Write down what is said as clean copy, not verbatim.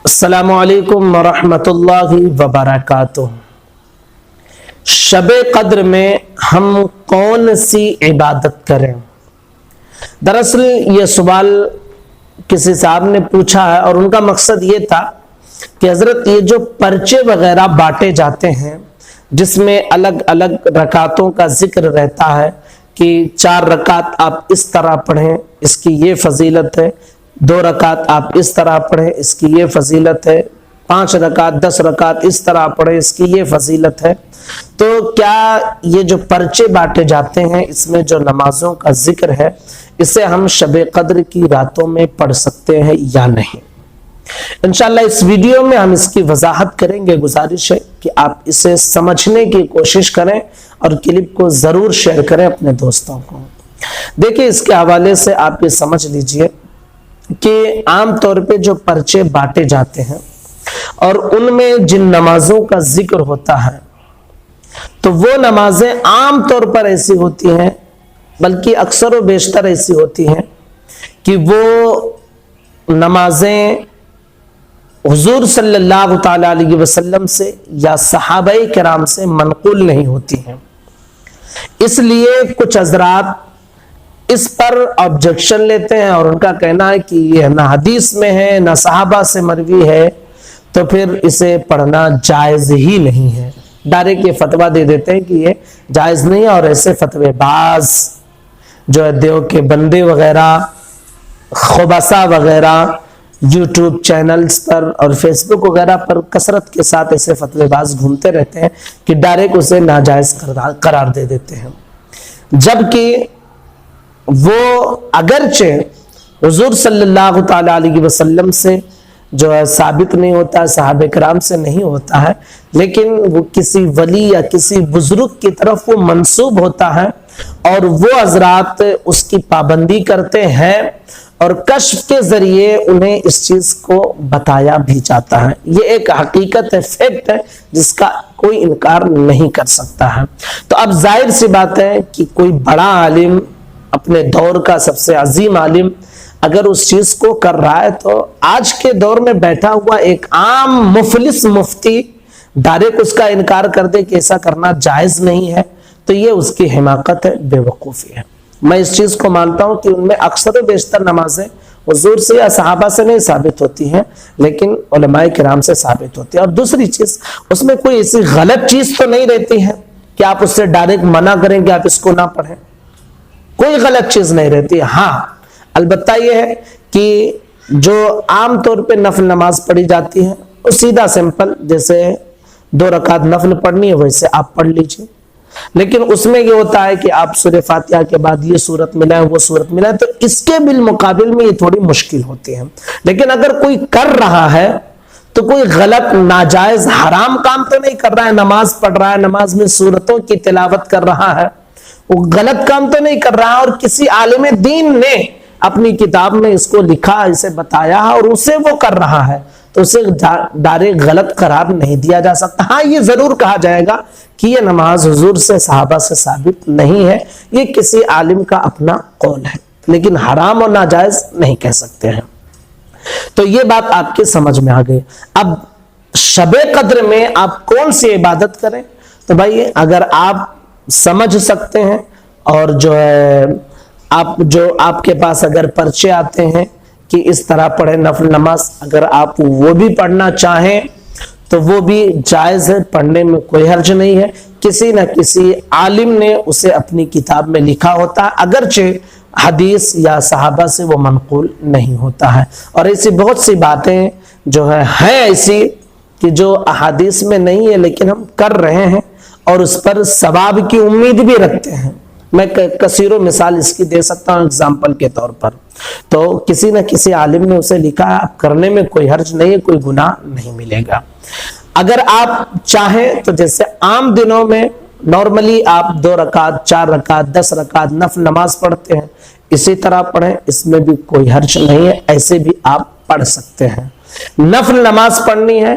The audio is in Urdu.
السلام علیکم ورحمۃ اللہ وبرکاتہ۔ شب قدر میں ہم کون سی عبادت کریں؟ دراصل یہ سوال کسی صاحب نے پوچھا ہے اور ان کا مقصد یہ تھا کہ حضرت یہ جو پرچے وغیرہ بانٹے جاتے ہیں جس میں الگ الگ رکعتوں کا ذکر رہتا ہے کہ 4 رکعت آپ اس طرح پڑھیں اس کی یہ فضیلت ہے، 2 رکعت آپ اس طرح پڑھیں اس کی یہ فضیلت ہے، 5 رکعت 10 رکعت اس طرح پڑھیں اس کی یہ فضیلت ہے، تو کیا یہ جو پرچے بانٹے جاتے ہیں اس میں جو نمازوں کا ذکر ہے اسے ہم شب قدر کی راتوں میں پڑھ سکتے ہیں یا نہیں؟ انشاءاللہ اس ویڈیو میں ہم اس کی وضاحت کریں گے۔ گزارش ہے کہ آپ اسے سمجھنے کی کوشش کریں اور کلپ کو ضرور شیئر کریں اپنے دوستوں کو۔ دیکھیں اس کے حوالے سے آپ یہ سمجھ لیجئے کہ عام طور پہ جو پرچے بانٹے جاتے ہیں اور ان میں جن نمازوں کا ذکر ہوتا ہے تو وہ نمازیں عام طور پر ایسی ہوتی ہیں، بلکہ اکثر و بیشتر ایسی ہوتی ہیں کہ وہ نمازیں حضور صلی اللہ تعالی علیہ وسلم سے یا صحابہ کرام سے منقول نہیں ہوتی ہیں۔ اس لیے کچھ حضرات اس پر آبجیکشن لیتے ہیں اور ان کا کہنا ہے کہ یہ نہ حدیث میں ہے نہ صحابہ سے مروی ہے تو پھر اسے پڑھنا جائز ہی نہیں ہے۔ ڈائریکٹ یہ فتویٰ دے دیتے ہیں کہ یہ جائز نہیں ہے، اور ایسے فتوے باز جو ہے دیو کے بندے وغیرہ، خبصہ وغیرہ یوٹیوب چینلز پر اور فیس بک وغیرہ پر کثرت کے ساتھ ایسے فتوے باز گھومتے رہتے ہیں کہ ڈائریکٹ اسے ناجائز قرار دے دیتے ہیں، جبکہ وہ اگرچہ حضور صلی اللہ تعالی علیہ وسلم سے جو ہے ثابت نہیں ہوتا ہے، صحابہ کرام سے نہیں ہوتا ہے، لیکن وہ کسی ولی یا کسی بزرگ کی طرف وہ منسوب ہوتا ہے اور وہ حضرات اس کی پابندی کرتے ہیں اور کشف کے ذریعے انہیں اس چیز کو بتایا بھی جاتا ہے۔ یہ ایک حقیقت ہے، فیکٹ ہے جس کا کوئی انکار نہیں کر سکتا ہے۔ تو اب ظاہر سی بات ہے کہ کوئی بڑا عالم، اپنے دور کا سب سے عظیم عالم اگر اس چیز کو کر رہا ہے تو آج کے دور میں بیٹھا ہوا ایک عام مفلس مفتی ڈائریکٹ اس کا انکار کر دے کہ ایسا کرنا جائز نہیں ہے تو یہ اس کی حماقت ہے، بے وقوفی ہے۔ میں اس چیز کو مانتا ہوں کہ ان میں اکثر و بیشتر نمازیں حضور سے یا صحابہ سے نہیں ثابت ہوتی ہیں لیکن علماء کرام سے ثابت ہوتی ہیں۔ اور دوسری چیز، اس میں کوئی ایسی غلط چیز تو نہیں رہتی ہے کہ آپ اس سے ڈائریکٹ منع کریں کہ آپ اس کو نہ پڑھیں، کوئی غلط چیز نہیں رہتی۔ ہاں البتہ یہ ہے کہ جو عام طور پہ نفل نماز پڑھی جاتی ہے وہ سیدھا سمپل، جیسے 2 رکعت نفل پڑھنی ہے ویسے آپ پڑھ لیجئے، لیکن اس میں یہ ہوتا ہے کہ آپ سورہ فاتحہ کے بعد یہ سورت ملائیں وہ سورت ملائیں، تو اس کے بالمقابل میں یہ تھوڑی مشکل ہوتی ہے۔ لیکن اگر کوئی کر رہا ہے تو کوئی غلط ناجائز حرام کام تو نہیں کر رہا ہے، نماز پڑھ رہا ہے، نماز میں سورتوں کی تلاوت کر رہا ہے، وہ غلط کام تو نہیں کر رہا ہے، اور کسی عالم دین نے اپنی کتاب میں اس کو لکھا، اسے بتایا اور اسے وہ کر رہا ہے تو اسے ڈائریکٹ غلط قرار نہیں دیا جا سکتا۔ ہاں یہ ضرور کہا جائے گا کہ یہ نماز حضور سے صحابہ سے ثابت نہیں ہے، یہ کسی عالم کا اپنا قول ہے، لیکن حرام اور ناجائز نہیں کہہ سکتے ہیں۔ تو یہ بات آپ کے سمجھ میں آ گئی۔ اب شب قدر میں آپ کون سی عبادت کریں؟ تو بھائی اگر آپ سمجھ سکتے ہیں اور جو ہے آپ کے پاس اگر پرچے آتے ہیں کہ اس طرح پڑھیں نفل نماز، اگر آپ وہ بھی پڑھنا چاہیں تو وہ بھی جائز ہے، پڑھنے میں کوئی حرج نہیں ہے۔ کسی نہ کسی عالم نے اسے اپنی کتاب میں لکھا ہوتا ہے، اگرچہ حدیث یا صحابہ سے وہ منقول نہیں ہوتا ہے۔ اور ایسی بہت سی باتیں جو ہیں ایسی کہ جو احادیث میں نہیں ہے لیکن ہم کر رہے ہیں اور اس پر ثواب کی امید بھی رکھتے ہیں۔ میں کثیروں مثال اس کی دے سکتا ہوں اگزامپل کے طور پر۔ تو کسی نہ کسی عالم نے اسے لکھا ہے، آپ کرنے میں کوئی حرج نہیں ہے، کوئی گناہ نہیں ملے گا۔ اگر آپ چاہیں تو جیسے عام دنوں میں نارملی آپ 2 رکعت 4 رکعت 10 رکعت نفل نماز پڑھتے ہیں، اسی طرح پڑھیں، اس میں بھی کوئی حرج نہیں ہے، ایسے بھی آپ پڑھ سکتے ہیں۔ نفل نماز پڑھنی ہے